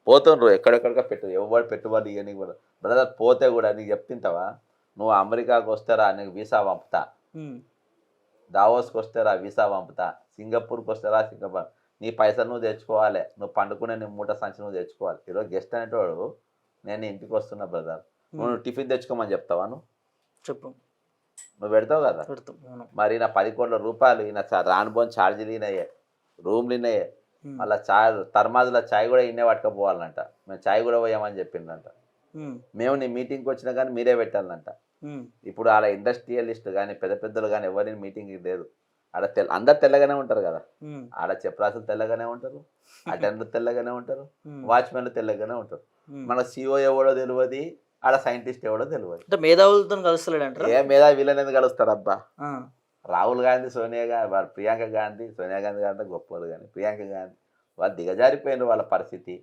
పోతుండ్రు ఎక్కడెక్కడికో ఎవరు పెట్టుబడి ఇవ్వని కూడా బ్రదర్ పోతే కూడా నీకు చెప్తుంటావా నువ్వు అమెరికాకు వస్తారా నీకు వీసా పంపుతా ఉమ్, దావోస్కి వస్తారా వీసా పంపుతా సింగపూర్కి వస్తారా సింగపూర్ నీ పైసలు నువ్వు తెచ్చుకోవాలి నువ్వు పండుకునే నీ మూట సంచి నువ్వు తెచ్చుకోవాలి ఈరోజు గెస్ట్ అనేటోడు నేను ఇంటికి వస్తున్నా బ్రదర్ నువ్వు టిఫిన్ తెచ్చుకోమని చెప్తావా చెప్పు నువ్వు పెడతావు కదా పెడతాం అవును. మరి ఈయన 10 కోట్ల రూపాయలు ఈయన రానుపోని ఛార్జీలు ఈయనయే రూమ్లు ఈయనయే ఉమ్, మళ్ళీ చాయ్ తర్మాజుల చాయ్ కూడా ఈయనే పట్టుకపోవాలంట మేము చాయ్ కూడా పోయామని చెప్పిండంట ఉమ్, మేము నీ మీటింగ్కి వచ్చినా కానీ మీరే పెట్టాలంట ఉమ్, ఇప్పుడు అలా ఇండస్ట్రియలిస్ట్ కానీ పెద్ద పెద్దలు కానీ ఎవరిని మీటింగ్ లేదు ఆడ అందరు తెల్లగానే ఉంటారు కదా ఉమ్, ఆడ చెప్రాసులు తెల్లగానే ఉంటారు అటెండర్లు తెల్లగానే ఉంటారు ఉమ్, వాచ్మెన్లు తెల్లగానే ఉంటారు ఉమ్. మన సిఓ ఎవడో తెలియదు ఆడ సైంటిస్ట్ ఎవడో తెలియదు అంటే మేధావులతో కలుస్తలేడంటారా? ఏ మీద వీళ్ళని ఎందుకు కలుస్తారు అబ్బా ఆ, రాహుల్ గాంధీ సోనియా గాంధీ ప్రియాంక గాంధీ సోనియా గాంధీ గాంధీ గొప్పలు కానీ ప్రియాంక గాంధీ వాళ్ళు దిగజారిపోయినారు వాళ్ళ పరిస్థితి